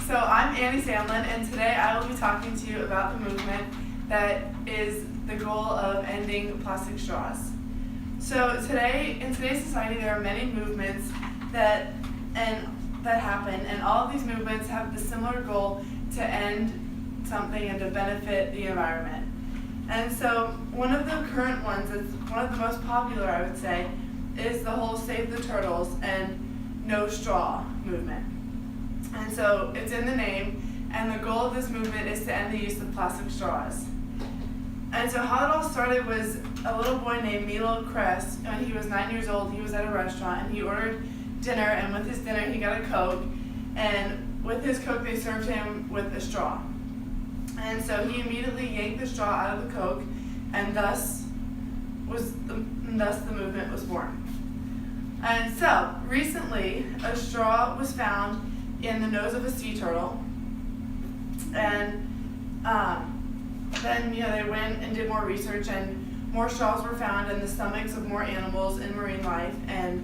So I'm Annie Sandlin, and today I will be talking to you about the movement that is the goal of ending plastic straws. So in today's society, there are many movements that happen, and all of these movements have the similar goal to end something and to benefit the environment. And so one of the current ones, that's one of the most popular, I would say, is the whole Save the Turtles and No Straw movement. And so it's in the name, and the goal of this movement is to end the use of plastic straws. And so how it all started was a little boy named Milo Kress. When he was 9 years old, he was at a restaurant, and he ordered dinner, and with his dinner he got a Coke, and with his Coke they served him with a straw. And so he immediately yanked the straw out of the Coke, and thus the movement was born. And so recently a straw was found in the nose of a sea turtle, and then they went and did more research, and more straws were found in the stomachs of more animals in marine life. And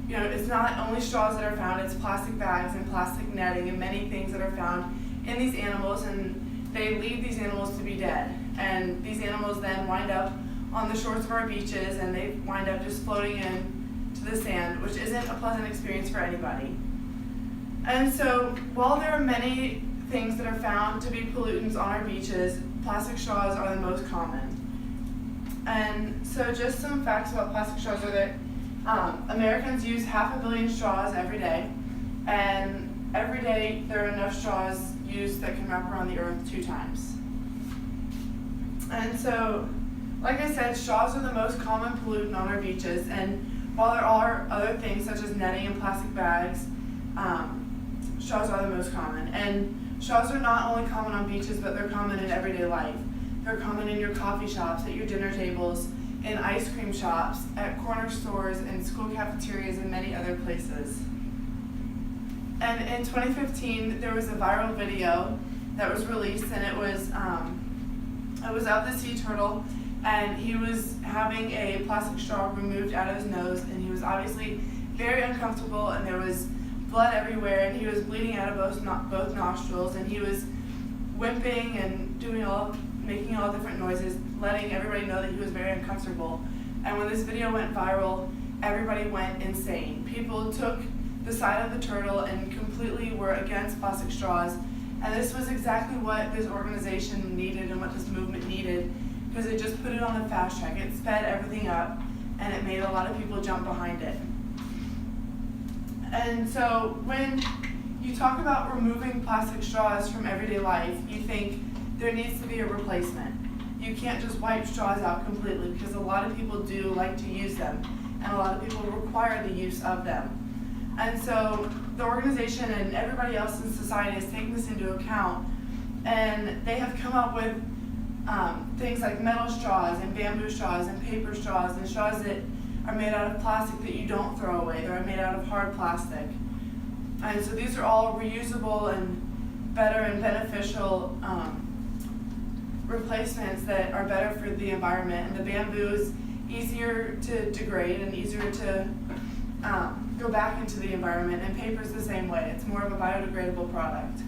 it's not only straws that are found, it's plastic bags and plastic netting and many things that are found in these animals, and they leave these animals to be dead. And these animals then wind up on the shores of our beaches, and they wind up just floating in to the sand, which isn't a pleasant experience for anybody. And so while there are many things that are found to be pollutants on our beaches, plastic straws are the most common. And so just some facts about plastic straws are that Americans use 500 million straws every day, and every day there are enough straws used that can wrap around the earth 2 times. And so, like I said, straws are the most common pollutant on our beaches, and while there are other things such as netting and plastic bags, straws are the most common. And straws are not only common on beaches, but they're common in everyday life. They're common in your coffee shops, at your dinner tables, in ice cream shops, at corner stores, in school cafeterias, and many other places. And in 2015, there was a viral video that was released, and it was of the sea turtle, and he was having a plastic straw removed out of his nose, and he was obviously very uncomfortable, and there was blood everywhere, and he was bleeding out of both nostrils, and he was whimpering and making all different noises, letting everybody know that he was very uncomfortable. And when this video went viral, everybody went insane. People took the side of the turtle and completely were against plastic straws, and this was exactly what this organization needed and what this movement needed, because it just put it on the fast track. It sped everything up, and it made a lot of people jump behind it. And so when you talk about removing plastic straws from everyday life, you think there needs to be a replacement. You can't just wipe straws out completely, because a lot of people do like to use them, and a lot of people require the use of them. And so the organization and everybody else in society has taken this into account, and they have come up with things like metal straws and bamboo straws and paper straws and straws that are made out of plastic that you don't throw away. They're made out of hard plastic. And so these are all reusable and better and beneficial replacements that are better for the environment. And the bamboo is easier to degrade and easier to go back into the environment, and paper is the same way. It's more of a biodegradable product,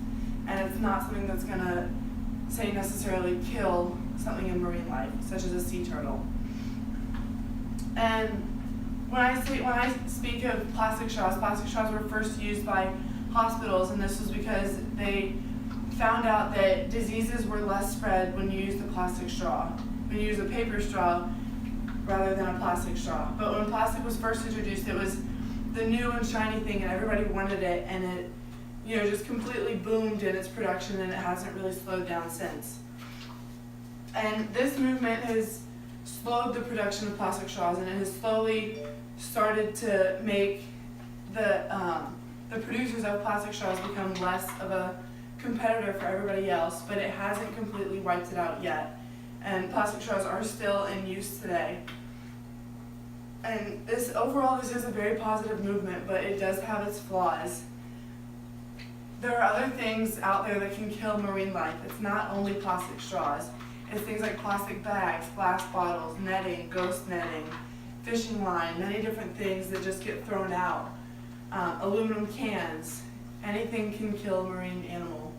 and it's not something that's going to, say, necessarily kill something in marine life, such as a sea turtle. And when I speak of plastic straws were first used by hospitals, and this was because they found out that diseases were less spread when you used a plastic straw, when you use a paper straw rather than a plastic straw. But when plastic was first introduced, it was the new and shiny thing, and everybody wanted it, and it just completely boomed in its production, and it hasn't really slowed down since. And this movement has slowed the production of plastic straws, and it has slowly started to make the producers of plastic straws become less of a competitor for everybody else, but it hasn't completely wiped it out yet. And plastic straws are still in use today. And this is a very positive movement, but it does have its flaws. There are other things out there that can kill marine life. It's not only plastic straws. It's things like plastic bags, glass bottles, netting, ghost netting, fishing line, many different things that just get thrown out. Aluminum cans, anything can kill a marine animal.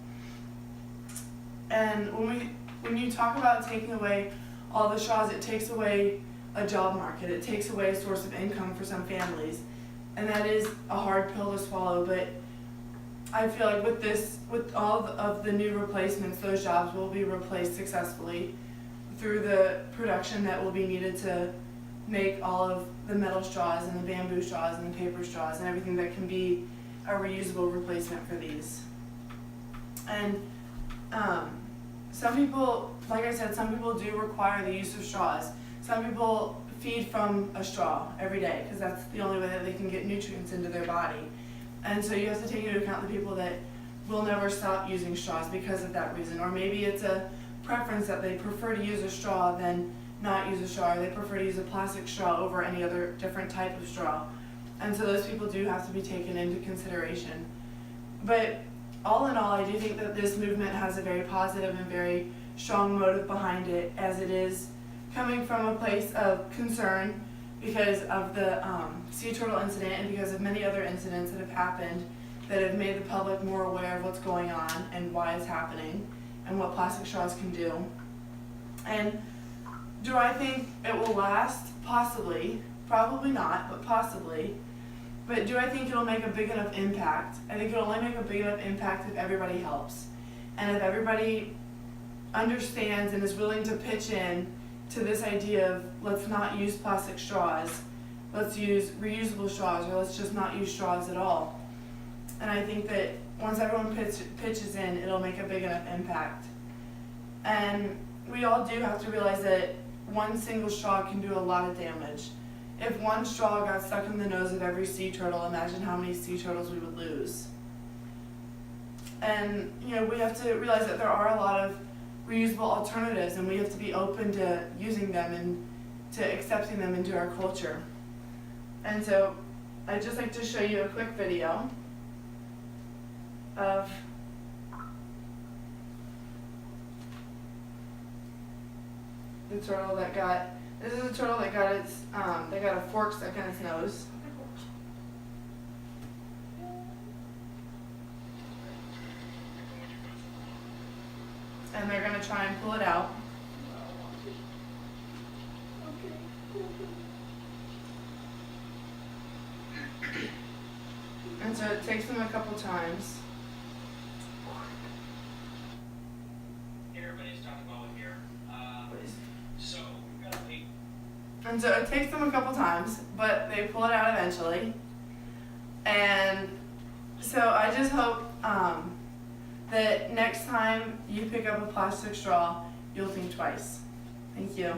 And when you talk about taking away all the straws, it takes away a job market, it takes away a source of income for some families. And that is a hard pill to swallow, but I feel like with all of the new replacements, those jobs will be replaced successfully through the production that will be needed to make all of the metal straws and the bamboo straws and the paper straws and everything that can be a reusable replacement for these. And some people, like I said, some people do require the use of straws. Some people feed from a straw every day because that's the only way that they can get nutrients into their body. And so you have to take into account the people that will never stop using straws because of that reason. Or maybe it's a preference that they prefer to use a straw than not use a straw, or they prefer to use a plastic straw over any other different type of straw. And so those people do have to be taken into consideration. But all in all, I do think that this movement has a very positive and very strong motive behind it, as it is coming from a place of concern because of the sea turtle incident and because of many other incidents that have happened that have made the public more aware of what's going on and why it's happening and what plastic straws can do. And do I think it will last? Possibly. Probably not, but possibly. But do I think it'll make a big enough impact? I think it'll only make a big enough impact if everybody helps. And if everybody understands and is willing to pitch in to this idea of let's not use plastic straws, let's use reusable straws, or let's just not use straws at all. And I think that once everyone pitches in, it'll make a big enough impact. And we all do have to realize that one single straw can do a lot of damage. If one straw got stuck in the nose of every sea turtle, imagine how many sea turtles we would lose. And we have to realize that there are a lot of reusable alternatives, and we have to be open to using them and to accepting them into our culture. And so I'd just like to show you a quick video of the turtle that got, this is a turtle that got its, that got a fork stuck in its nose. And they're going to try and pull it out. And so it takes them a couple times. Everybody's talking about it here. So we've got to wait. And so it takes them a couple times, but they pull it out eventually. And so I just hope that next time you pick up a plastic straw, you'll think twice. Thank you.